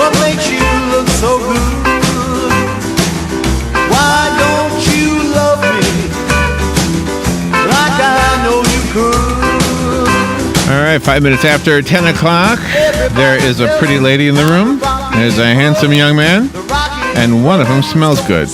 What makes you look so good? Why don't you love me like I know you could? All right, 5 minutes after 10 o'clock, there is a pretty lady in the room. There's a handsome young man, and one of them smells good.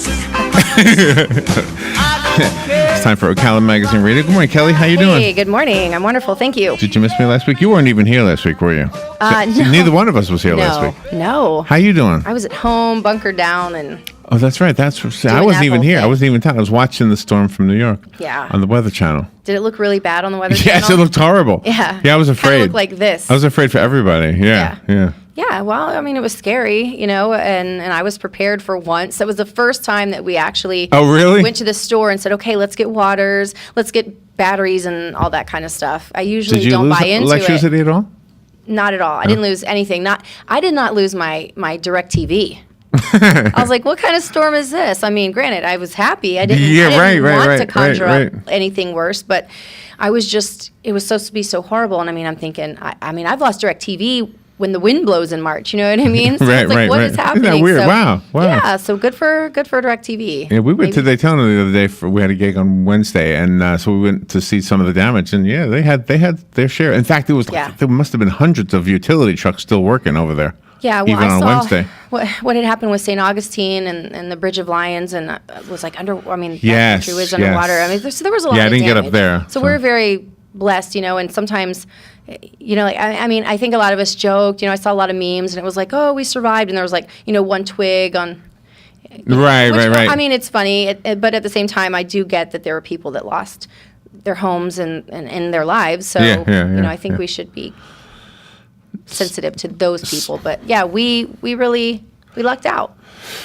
It's time for Ocala Magazine Radio. Good morning, Kelly. How you doing? Hey, good morning. I'm wonderful. Thank you. Did you miss me last week? You weren't even here last week, were you? No. Neither one of us was here last week. No. How you doing? I was at home, bunkered down, and... Oh, that's right. I wasn't even here. Thing. I wasn't even talking. I was watching the storm from New York. Yeah. On the Weather Channel. Did it look really bad on the Weather Channel? Yes, it looked horrible. Yeah. Yeah, I was afraid. It looked like this. I was afraid for everybody. Yeah. Yeah, well, I mean, it was scary, and I was prepared for once. That was the first time that we actually went to the store and said, okay, let's get waters, let's get batteries and all that kind of stuff. I usually don't buy into it. Did you lose electricity at all? Not at all. I didn't lose anything. I did not lose my DirecTV. I was like, what kind of storm is this? I mean, granted, I was happy. I didn't want to conjure up anything worse, but I was just, it was supposed to be so horrible. And I mean, I'm thinking, I've lost DirecTV when the wind blows in March, you know what I mean? So it's like, what is happening? Isn't that weird? So, wow. Yeah, so good for DirecTV. Yeah, we went to Daytona the other day. We had a gig on Wednesday, and so we went to see some of the damage. And yeah, they had their share. In fact, there must have been hundreds of utility trucks still working over there. Yeah, well, even I on saw Wednesday. What had happened with St. Augustine and the Bridge of Lions, and it was like that yes, country was underwater. I mean, there was a lot of damage. Yeah, I didn't get up there. So we're very blessed, and sometimes, I think a lot of us joked, I saw a lot of memes, and it was like, oh, we survived, and there was like, one twig on. Right. I mean, it's funny, but at the same time, I do get that there are people that lost their homes and their lives. So, I think we should be sensitive to those people. But yeah, we lucked out.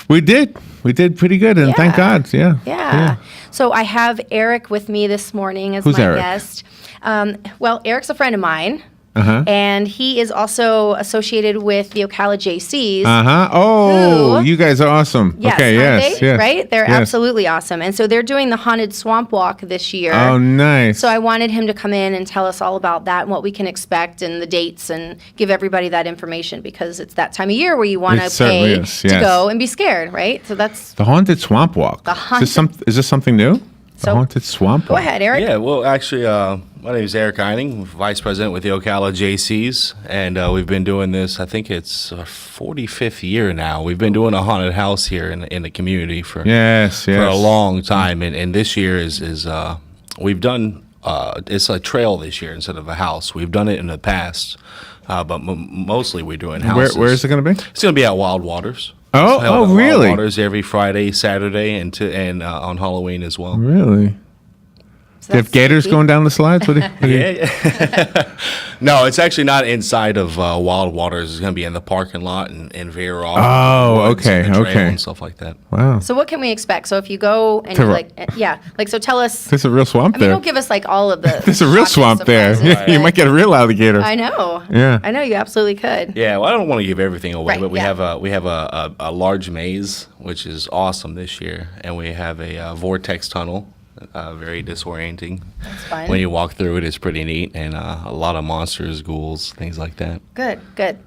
We did pretty good, and thank God. Yeah. So I have Eric with me this morning as Who's my Eric? guest. Well, Eric's a friend of mine. And he is also associated with the Ocala JCs. Oh, you guys are awesome. Yes, okay, yes. Right? They're absolutely awesome. And so they're doing the Haunted Swamp Walk this year. Oh, nice. So I wanted him to come in and tell us all about that and what we can expect and the dates and give everybody that information, because it's that time of year where you want to pay to go and be scared, right? So that's the Haunted Swamp Walk. Is this something new? The Haunted Swamp Walk. Go ahead, Eric. Yeah, well, actually, my name is Eric Eining, Vice President with the Ocala JCs, and we've been doing this, I think it's our 45th year now. We've been doing a haunted house here in the community for a long time, and this year is we've done, it's a trail this year instead of a house. We've done it in the past, but mostly we're doing houses. Where is it going to be? It's going to be at Wild Waters. Oh, really? Wild Waters every Friday, Saturday, and on Halloween as well. Really? Do you have gators going down the slides? Yeah. No, it's actually not inside of Wild Waters. It's going to be in the parking lot and veer off. Oh, okay. And stuff like that. Wow. So what can we expect? So if you go and so tell us. There's a real swamp there. Don't give us like all of the. There's a real swamp there. Right. You might get a real alligator. I know. Yeah. I know you absolutely could. Yeah. Well, I don't want to give everything away, but we have a large maze, which is awesome this year, and we have a vortex tunnel. Very disorienting. That's fun. When you walk through it, it's pretty neat, and a lot of monsters, ghouls, things like that. Good.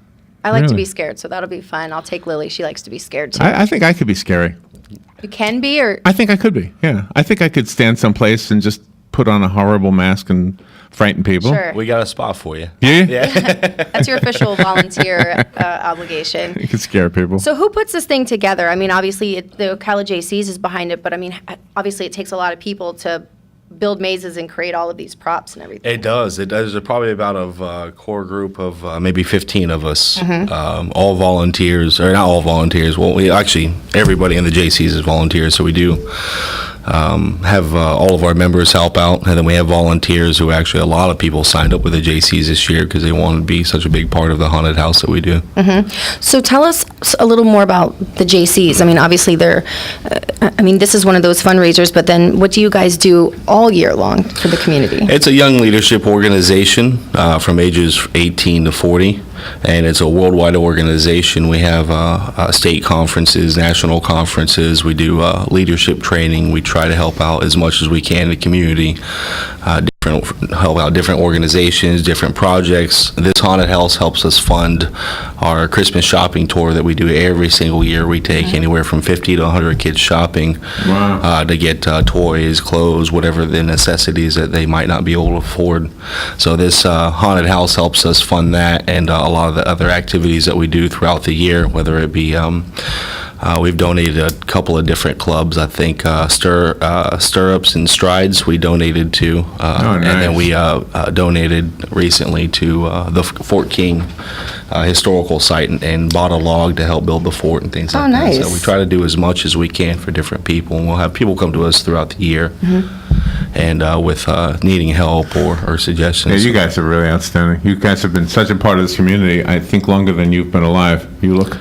I like to be scared, so that'll be fun. I'll take Lily. She likes to be scared too. I think I could be scary. You can be, or I think I could be. Yeah, I think I could stand someplace and just put on a horrible mask and frighten people. Sure. We got a spot for you. Yeah. That's your official volunteer obligation. You can scare people. So who puts this thing together? I mean, obviously the Ocala JCs is behind it, but I mean, obviously it takes a lot of people to build mazes and create all of these props and everything. It does. There's probably about a core group of maybe 15 of us, all volunteers, or not all volunteers. Well, everybody in the JCs is volunteers, so we do have all of our members help out, and then we have volunteers who actually, a lot of people signed up with the JCs this year because they want to be such a big part of the haunted house that we do. So tell us a little more about the JCs. I mean, obviously this is one of those fundraisers, but then what do you guys do all year long for the community? It's a young leadership organization from ages 18 to 40. And it's a worldwide organization. We have state conferences, national conferences. We do leadership training. We try to help out as much as we can in the community, help out different organizations, different projects. This haunted house helps us fund our Christmas shopping tour that we do every single year. We take anywhere from 50 to 100 kids shopping to get toys, clothes, whatever the necessities that they might not be able to afford. So this haunted house helps us fund that and a lot of the other activities that we do throughout the year, whether it be we've donated a couple of different clubs. I think Stirrups and Strides we donated to, nice. And then we donated recently to the Fort King historical site and bought a log to help build the fort and things like nice. that. So we try to do as much as we can for different people, and we'll have people come to us throughout the year. And with needing help or suggestions. Yeah, you guys are really outstanding. You guys have been such a part of this community, I think, longer than you've been alive. You look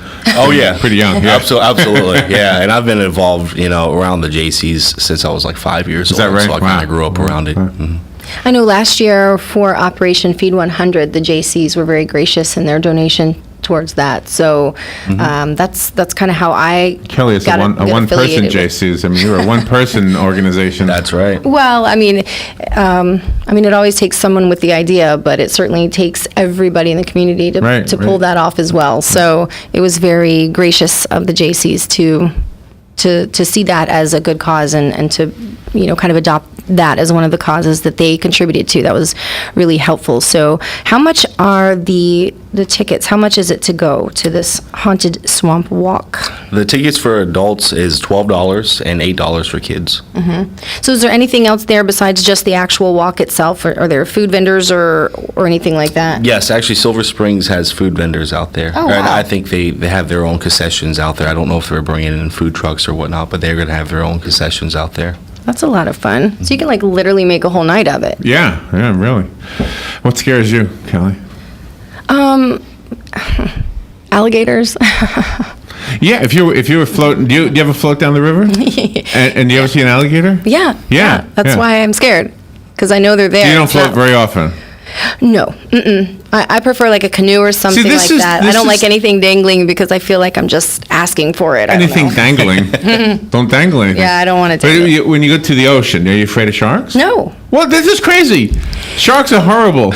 pretty young. Yeah. Absolutely, yeah. And I've been involved, around the JCs since I was like 5 years old. Is that right? So I kind of grew up around it. I know last year for Operation Feed 100, the JCs were very gracious in their donation towards that. So that's kind of how I Kelly is a one-person JCs. I mean, you're a one-person organization. That's right. Well, I mean, it always takes someone with the idea, but it certainly takes everybody in the community to pull that off as well. So it was very gracious of the JCs to see that as a good cause and to kind of adopt that as one of the causes that they contributed to. That was really helpful. So how much are the tickets? How much is it to go to this haunted swamp walk? The tickets for adults is $12 and $8 for kids. So is there anything else there besides just the actual walk itself? Are there food vendors or anything like that? Yes, actually Silver Springs has food vendors out there. Oh, wow. I think they have their own concessions out there. I don't know if they're bringing in food trucks or whatnot, but they're going to have their own concessions out there. That's a lot of fun. So you can literally make a whole night of it. Yeah, really. What scares you, Kelly? Alligators. Yeah, if you were floating, do you ever float down the river? And do you ever see an alligator? Yeah. That's why I'm scared, because I know they're there. So you don't float very often? No. I prefer like a canoe or something like that. I don't like anything dangling because I feel like I'm just asking for it. Anything dangling. Don't dangle anything. Yeah, I don't want to dangle. But when you go to the ocean, are you afraid of sharks? No. Well, this is crazy. Sharks are horrible.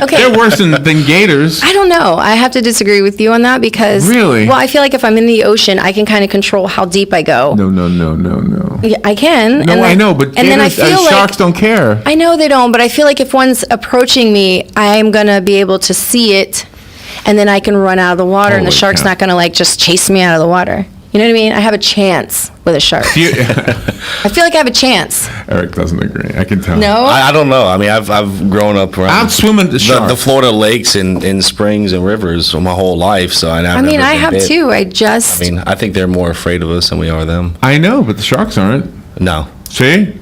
Okay. They're worse than gators. I don't know. I have to disagree with you on that because... Really? Well, I feel like if I'm in the ocean, I can kind of control how deep I go. No. Yeah, I can. No, I know, but gators, sharks don't care. I know they don't, but I feel like if one's approaching me, I'm going to be able to see it, and then I can run out of the water, and the shark's not going to just chase me out of the water. You know what I mean? I have a chance with a shark. I feel like I have a chance. Eric doesn't agree. I can tell. No? I don't know. I mean, I've grown up around I'm swimming the Florida lakes and springs and rivers my whole life, so I have too. I think they're more afraid of us than we are them. I know, but the sharks aren't. No. See?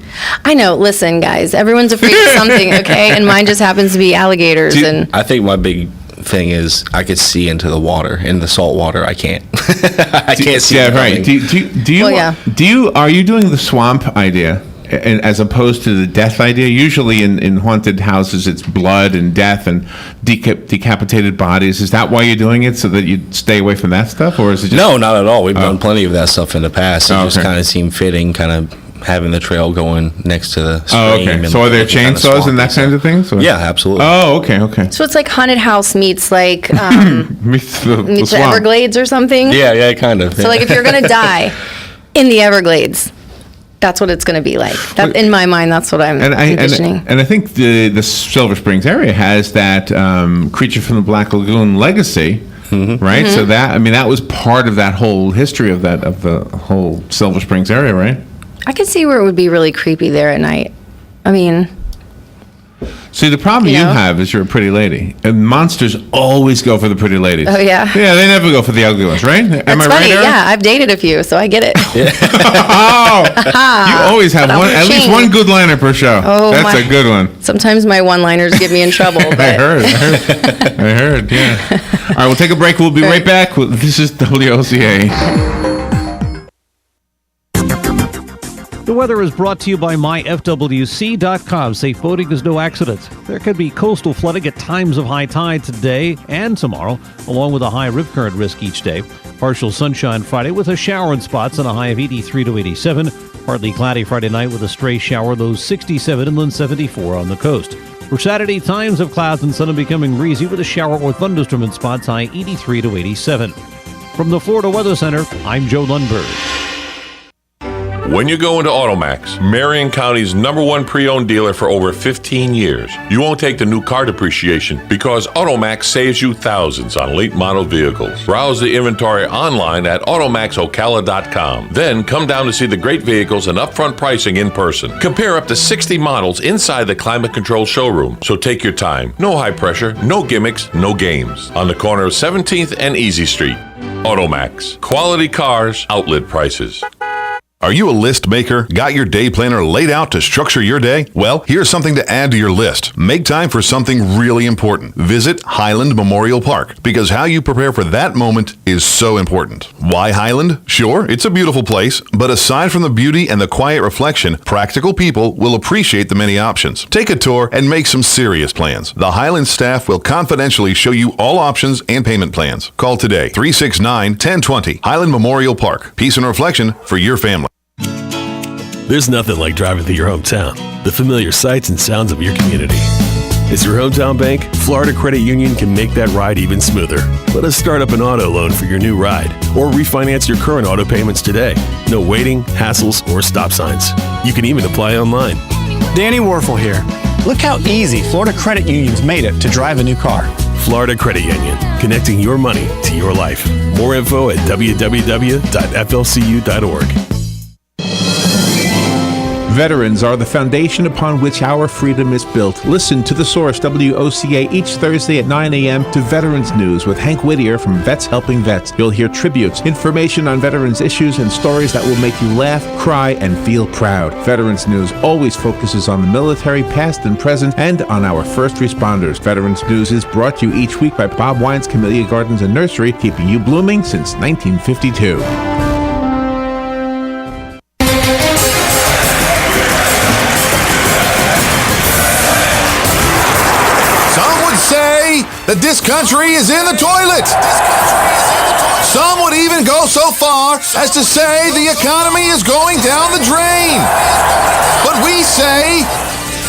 I know. Listen, guys, everyone's afraid of something, okay? And mine just happens to be alligators. I think my big thing is I could see into the water. In the salt water, I can't. I can't see. Yeah, right. Are you doing the swamp idea as opposed to the death idea? Usually in haunted houses, it's blood and death and decapitated bodies. Is that why you're doing it, so that you stay away from that stuff, or is it just... No, not at all. We've done plenty of that stuff in the past. It just kind of seemed fitting, kind of having the trail going next to the stream. Oh, okay. So are there chainsaws and that kind of things? Yeah, absolutely. Oh, okay. So it's like haunted house meets meets the Everglades or something? Yeah, kind of. So if you're going to die in the Everglades, that's what it's going to be like. In my mind, that's what I'm envisioning. And I think the Silver Springs area has that Creature from the Black Lagoon legacy. Mm-hmm. Right, so that was part of that whole history of the whole Silver Springs area, right? I could see where it would be really creepy there at night. I mean... See, the problem you have is you're a pretty lady. And monsters always go for the pretty ladies. Oh, yeah? Yeah, they never go for the ugly ones, right? Am I right, Eric? Yeah, I've dated a few, so I get it. You always have at least one good liner per show. Oh, that's a good one. Sometimes my one-liners get me in trouble. But. I heard, yeah. All right, we'll take a break. We'll be right back. This is WOCA. The weather is brought to you by myfwc.com. Safe boating is no accident. There could be coastal flooding at times of high tide today and tomorrow, along with a high rip current risk each day. Partial sunshine Friday with a shower in spots and a high of 83 to 87. Partly cloudy Friday night with a stray shower, lows 67, inland 74 on the coast. For Saturday, times of clouds and sun and becoming breezy with a shower or thunderstorm in spots, high 83 to 87. From the Florida Weather Center, I'm Joe Lundberg. When you go into Automax, Marion County's #1 pre-owned dealer for over 15 years, you won't take the new car depreciation because Automax saves you thousands on late model vehicles. Browse the inventory online at automaxocala.com. Then come down to see the great vehicles and upfront pricing in person. Compare up to 60 models inside the climate control showroom. So take your time. No high pressure, no gimmicks, no games. On the corner of 17th and Easy Street. Automax. Quality cars, outlet prices. Are you a list maker? Got your day planner laid out to structure your day? Well, here's something to add to your list. Make time for something really important. Visit Highland Memorial Park, because how you prepare for that moment is so important. Why Highland? Sure, it's a beautiful place, but aside from the beauty and the quiet reflection, practical people will appreciate the many options. Take a tour and make some serious plans. The Highland staff will confidentially show you all options and payment plans. Call today, 369-1020. Highland Memorial Park. Peace and reflection for your family. There's nothing like driving through your hometown, the familiar sights and sounds of your community. As your hometown bank, Florida Credit Union can make that ride even smoother. Let us start up an auto loan for your new ride, or refinance your current auto payments today. No waiting, hassles, or stop signs. You can even apply online. Danny Warfel here. Look how easy Florida Credit Union's made it to drive a new car. Florida Credit Union, connecting your money to your life. More info at www.flcu.org. Veterans are the foundation upon which our freedom is built. Listen to The Source, WOCA, each Thursday at 9 a.m. to Veterans News with Hank Whittier from Vets Helping Vets. You'll hear tributes, information on veterans issues, and stories that will make you laugh, cry, and feel proud. Veterans News always focuses on the military, past and present, and on our first responders. Veterans News is brought to you each week by Bob Wine's Camellia Gardens and Nursery, keeping you blooming since 1952. That this country is in the toilet. Some would even go so far as to say the economy is going down the drain. But we say,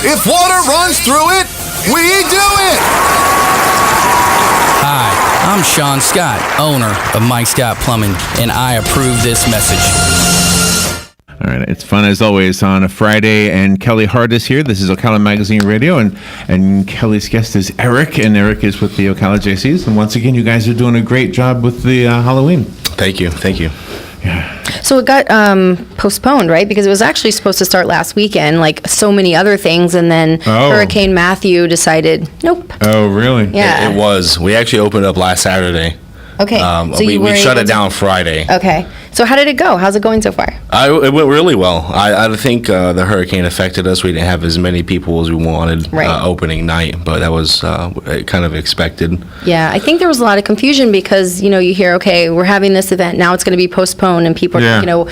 if water runs through it, we do it. Hi, I'm Sean Scott, owner of Mike Scott Plumbing, and I approve this message. All right, it's fun as always on a Friday, and Kelli Hart is here. This is Ocala Magazine Radio, and Kelli's guest is Eric, and Eric is with the Ocala JCs. And once again, you guys are doing a great job with the Halloween. Thank you. Yeah. So it got postponed, right? Because it was actually supposed to start last weekend, like so many other things, and then Hurricane Matthew decided, nope. Oh, really? Yeah. It was. We actually opened up last Saturday. Okay. So we shut it down Friday. Okay. So how did it go? How's it going so far? It went really well. I think the hurricane affected us. We didn't have as many people as we wanted opening night, but that was kind of expected. Yeah, I think there was a lot of confusion because, you hear, okay, we're having this event, now it's going to be postponed, and people are,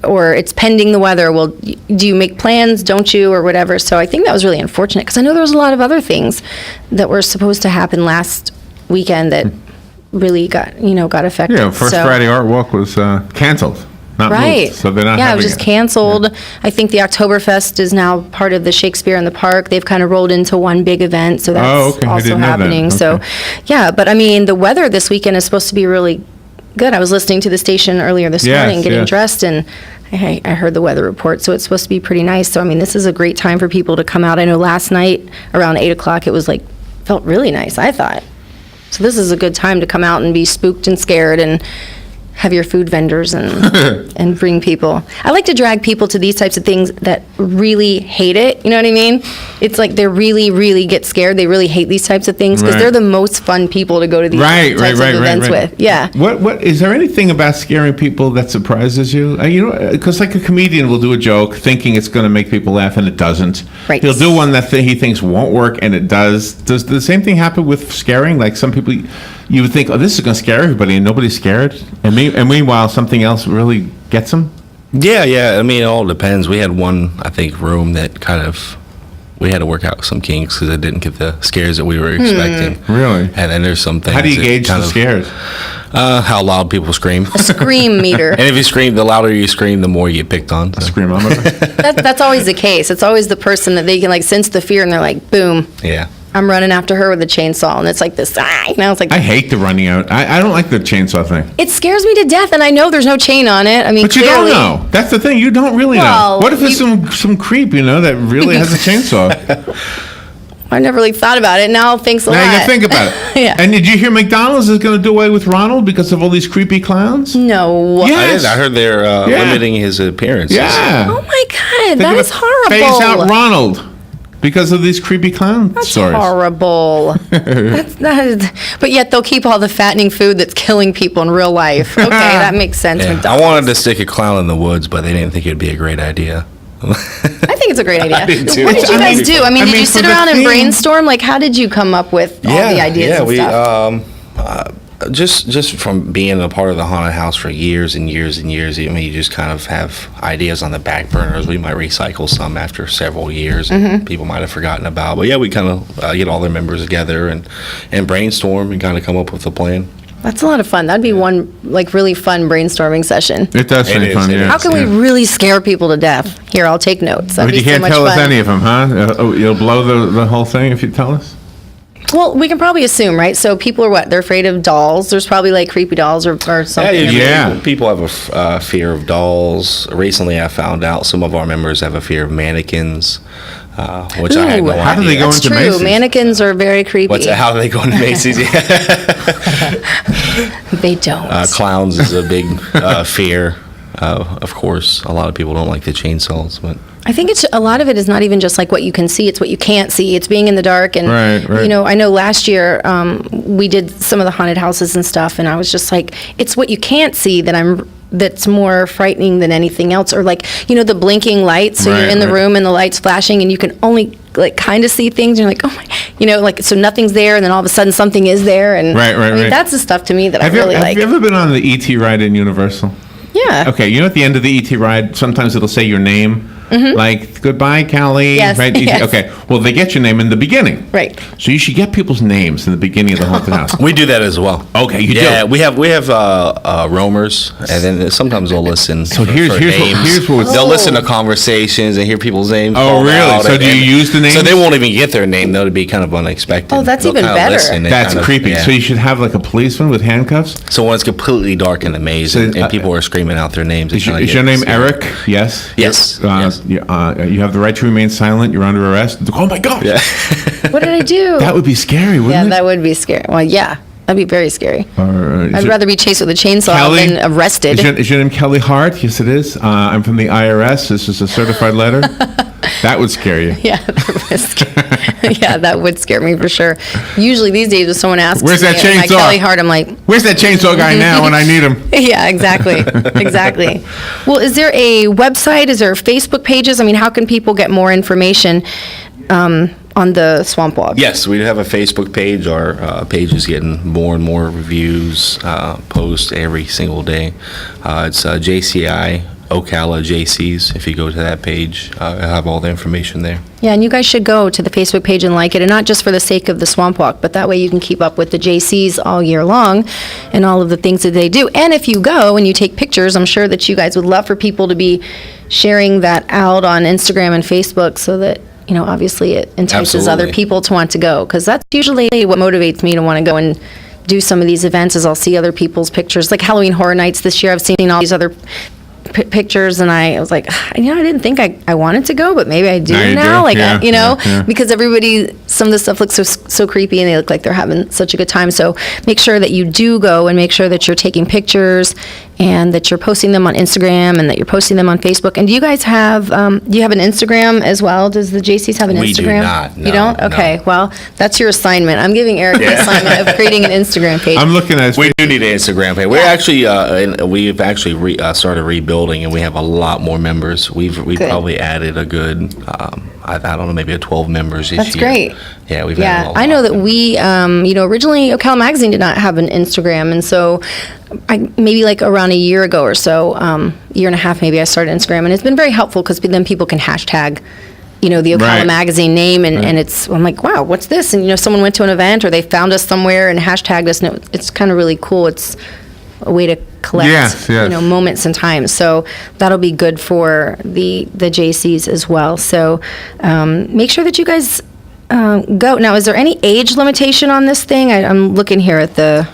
or it's pending the weather. Well, do you make plans, don't you, or whatever? So I think that was really unfortunate because I know there was a lot of other things that were supposed to happen last weekend that really got affected. Yeah, First Friday Art Walk was canceled. Not moved, so they're not. Yeah, it was just canceled. Yeah. I think the Oktoberfest is now part of the Shakespeare in the Park. They've kind of rolled into one big event, so that's also happening. Okay. So, yeah, but I mean, the weather this weekend is supposed to be really good. I was listening to the station earlier this morning, getting dressed, and I heard the weather report, so it's supposed to be pretty nice. So, I mean, this is a great time for people to come out. I know last night around 8 o'clock, it was felt really nice, I thought. So this is a good time to come out and be spooked and scared and have your food vendors and bring people. I like to drag people to these types of things that really hate it. You know what I mean? It's like they really, really get scared. They really hate these types of things because they're the most fun people to go to these types of events with. Yeah. What is there anything about scaring people that surprises you? Because like a comedian will do a joke thinking it's going to make people laugh and it doesn't. Right. He'll do one that he thinks won't work and it does. Does the same thing happen with scaring? Like some people, you would think, oh, this is going to scare everybody, and nobody's scared. And meanwhile, something else really gets them. Yeah. I mean, it all depends. We had one, I think, room that kind of we had to work out some kinks because it didn't get the scares that we were expecting. Really? And then there's some things. How do you gauge the scares? How loud people scream. A scream meter. And if you scream, the louder you scream, the more you get picked on. So. A screamometer. That's always the case. It's always the person that they can like sense the fear and they're like, boom. Yeah. I'm running after her with a chainsaw, and it's like this. It's like I hate the running out. I don't like the chainsaw thing. it scares me to death, and I know there's no chain on it. I mean, But you clearly, don't know. That's the thing. You don't really Well, know. What if it's some creep, that really has a chainsaw? I never really thought about it. Now, thanks a lot. Now you can think about it. Yeah. And did you hear McDonald's is going to do away with Ronald because of all these creepy clowns? No. Yes. I heard they're limiting his appearances. Yeah. Oh my God, They're that gonna is horrible. Phase out Ronald because of these creepy clown That's stories. horrible. But yet they'll keep all the fattening food that's killing people in real life. Okay, that makes sense. Yeah. I McDonald's. wanted to stick a clown in the woods, but they didn't think it'd be a great idea. I think it's a great idea. I did too. What did you I guys mean, do? I mean, I did mean, you for sit the around and theme- brainstorm? Like, how did you come up with all the ideas and stuff? Just from being a part of the haunted house for years and years and years. I mean, you just kind of have ideas on the back burners. We might recycle some after several years, and people might have forgotten about. But yeah, we kind of get all their members together and brainstorm and kind of come up with a plan. That's a lot of fun. That'd be one like really fun brainstorming session. It does sound It is, fun, it yeah. is. How can we really scare people to death? Here, I'll take notes. That'd But be you can't so much tell fun. us any of them, huh? You'll blow the whole thing if you tell us? Well, we can probably assume, right? So people are what? They're afraid of dolls. There's probably like creepy dolls or something. usually Yeah. people have a fear of dolls. Recently, I found out some of our members have a fear of mannequins, which I had no Ooh, idea. How do they go That's into true. Macy's? Mannequins are very creepy. How do they go into Macy's? They don't. Clowns is a big fear. Of course, a lot of people don't like the chainsaws, but I think it's a lot of it is not even just like what you can see; it's what you can't see. It's being in the dark, and Right. I know last year we did some of the haunted houses and stuff, and I was just like, it's what you can't see that's more frightening than anything else, or like the blinking lights. So you're in the room and the lights flashing, and you can only like kind of see things. And you're like, oh my, like so nothing's there, and then all of a sudden something is there, and Right. I mean, that's the stuff to me that Have I really have like. you ever been on the ET ride in Universal? Yeah. Okay, at the end of the ET ride, sometimes it'll say your name, like goodbye, Kelli. Yes, Right? yes. Okay. Well, they get your name in the beginning. Right. So you should get people's names in the beginning of the haunted house. we do that as well. Okay, you Yeah, do. we have roamers, and then sometimes they'll listen. So for here's names. what They'll listen to conversations and hear people's names. Oh, called really? out, So do you use the So names? they won't even get their name. That'll be kind of unexpected. Oh, that's They'll even kind of better. listen and That's kind of- creepy. yeah. So you should have like a policeman with handcuffs. So when it's completely dark in the maze So, and people are screaming out their names, Is your name Eric? Yes. Yes. Yes. You have the right to remain silent. You're under arrest. Oh my God. Yeah. What did I do? That would be scary, wouldn't yeah, it? that would be scary. Well, yeah, that'd be very scary. I'd rather be chased with a chainsaw Kelli? than arrested. Is your name Kelli Hart? Yes, it is. I'm from the IRS. This is a certified letter. That would scare you. Yeah, that would scare. Yeah, that would scare me for sure. Usually these days, if someone asks Where's that me, am I chainsaw? Kelli Hart, I'm like, Where's that chainsaw guy now when I need him? yeah, exactly, exactly. Well, is there a website? Is there Facebook pages? I mean, how can people get more information on the Swamp Walk? Yes, we have a Facebook page. Our page is getting more and more reviews, posts every single day. It's JCI Ocala JCs. If you go to that page, I have all the information there. Yeah, and you guys should go to the Facebook page and like it, and not just for the sake of the Swamp Walk, but that way you can keep up with the JCs all year long and all of the things that they do. And if you go and you take pictures, I'm sure that you guys would love for people to be sharing that out on Instagram and Facebook so that, obviously it entices other Absolutely. people to want to go, because that's usually what motivates me to want to go and do some of these events is I'll see other people's pictures. Like Halloween Horror Nights this year, I've seen all these other pictures, and I was like, I didn't think I wanted to go, but maybe I do Now you now. do, Like, yeah, yeah. because some of the stuff looks so creepy, and they look like they're having such a good time. So make sure that you do go, and make sure that you're taking pictures, and that you're posting them on Instagram, and that you're posting them on Facebook. And do you guys have, do you have an Instagram as well? Does the JCs have an We do Instagram? not, You no, don't? no. Okay, well, that's your assignment. I'm giving Eric the assignment of creating an Instagram page. I'm looking at We do need an Instagram page. We're actually, we've actually started rebuilding, and we have a lot more members. We've Good. probably added a good, I don't know, maybe 12 members this That's year. great. Yeah, we've had a lot. I know that we, originally Ocala Magazine did not have an Instagram, and so maybe like around a year ago or so, year and a half maybe, I started Instagram, and it's been very helpful because then people can hashtag the Ocala Magazine name, and it's, I'm like, wow, what's this? And, someone went to an event or they found us somewhere and hashtagged us, and it's kind of really cool. It's a way to collect, moments and times. So that'll be good for the JCs as well. So make sure that you guys go. Now, is there any age limitation on this thing? I'm looking here at the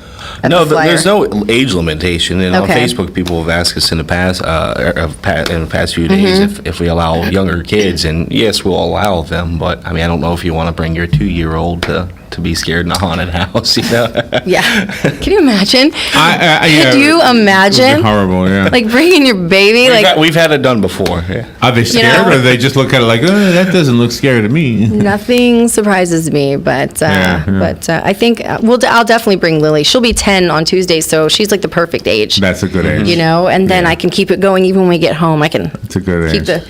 No, there's no age limitation. And on Okay. Facebook, people have asked us in the past few days if we allow younger kids, and yes, we'll allow them. But I mean, I don't know if you want to bring your 2-year-old to be scared in a haunted house. Yeah. Can you imagine? Yeah, Could you imagine? It would be horrible, yeah. Like bringing your baby, we've had it done before. Yeah. Are they scared, or they just look at it like, oh, that doesn't look scary to me? Nothing surprises me, but I think I'll definitely bring Lily. She'll be 10 on Tuesday, so she's like the perfect age. That's a good age. And then I can keep it going even when we get home. I can It's a good keep age.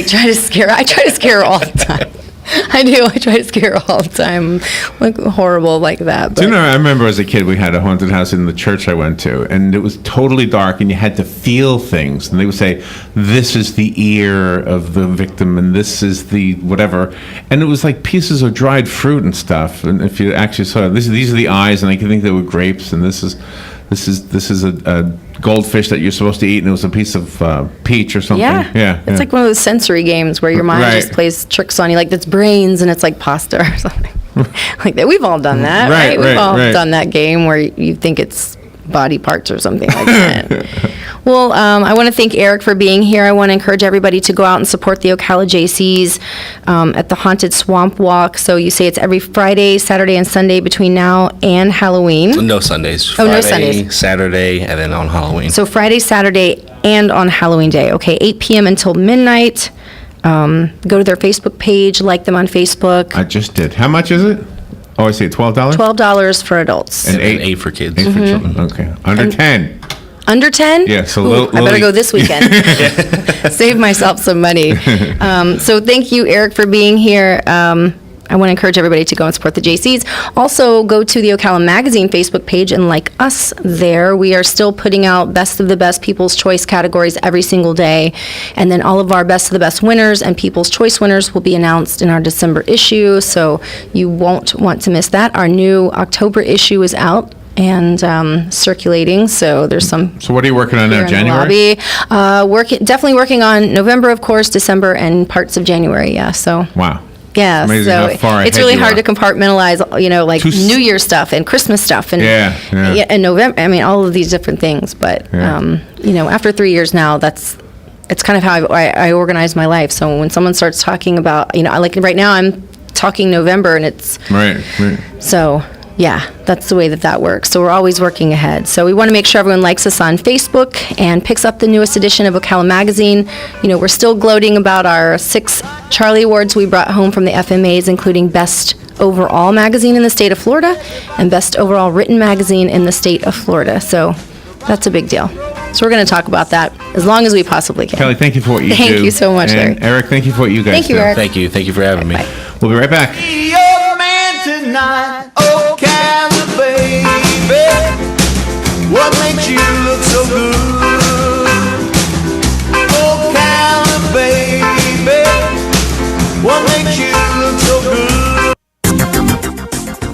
try to scare her. I try to scare her all the time. I do. I try to scare her all the time. Like horrible like that. But. Do you know, I remember as a kid we had a haunted house in the church I went to, and it was totally dark, and you had to feel things. And they would say, this is the ear of the victim, and this is the whatever. And it was like pieces of dried fruit and stuff. And if you actually saw it, these are the eyes, and I can think they were grapes, and this is a goldfish that you're supposed to eat, and it was a piece of peach or something. Yeah. It's like one of those sensory games where your mind just plays tricks on you, like it's brains and it's like pasta or something. Like that. We've all done that, right? We've all done that game where you think it's body parts or something like that. Well, I want to thank Eric for being here. I want to encourage everybody to go out and support the Ocala JCs at the Haunted Swamp Walk. So you say it's every Friday, Saturday, and Sunday between now and Halloween. No Sundays. Friday, no Sundays. Saturday, and then on Halloween. So Friday, Saturday, and on Halloween Day. Okay, 8 p.m. until midnight. Go to their Facebook page, like them on Facebook. I just did. How much is it? Oh, I see, $12? $12 for adults. And $8 for kids. 8 for children. Okay. Under 10. Under 10? Yeah, so Ooh, I better go this weekend. Save myself some money. So thank you, Eric, for being here. I want to encourage everybody to go and support the JCs. Also, go to the Ocala Magazine Facebook page and like us there. We are still putting out Best of the Best People's Choice categories every single day. And then all of our Best of the Best winners and People's Choice winners will be announced in our December issue. So you won't want to miss that. Our new October issue is out and circulating, so there's some. So what are you working on now? January? Definitely working on November, of course, December, and parts of January. Yeah. So. Wow. Yeah, Amazing so how far it's ahead really you hard are. to compartmentalize, like New Year's stuff and Christmas stuff and and November. I mean, all of these different things. But after 3 years now, it's kind of how I organize my life. So when someone starts talking about, like right now, I'm talking November, and it's right. So. Yeah, that's the way that works. So we're always working ahead. So we want to make sure everyone likes us on Facebook and picks up the newest edition of Ocala Magazine. We're still gloating about our 6 Charlie Awards we brought home from the FMAs, including Best Overall Magazine in the state of Florida and Best Overall Written Magazine in the state of Florida. So that's a big deal. So we're going to talk about that as long as we possibly can. Kelly, thank you for what you do. Thank you so much, and Eric, thank you for what you guys do. Thank you, Eric. Thank you. Thank you for having me. Bye. We'll be right back. Your man tonight, Ocala, baby. What makes you look so good? Ocala, baby. What makes you look so good?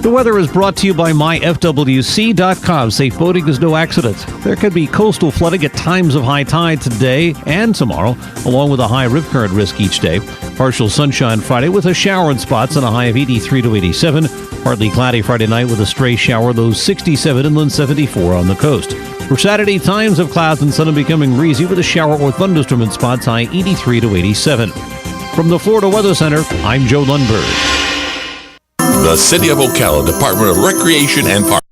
The weather is brought to you by myfwc.com. Safe boating is no accident. There could be coastal flooding at times of high tide today and tomorrow, along with a high rip current risk each day. Partial sunshine Friday with a shower in spots and a high of 83 to 87. Partly cloudy Friday night with a stray shower, those 67 inland, 74 on the coast. For Saturday, times of clouds and sun and becoming breezy with a shower or thunderstorm in spots, high 83 to 87. From the Florida Weather Center, I'm Joe Lundberg. The City of Ocala Department of Recreation and Parks.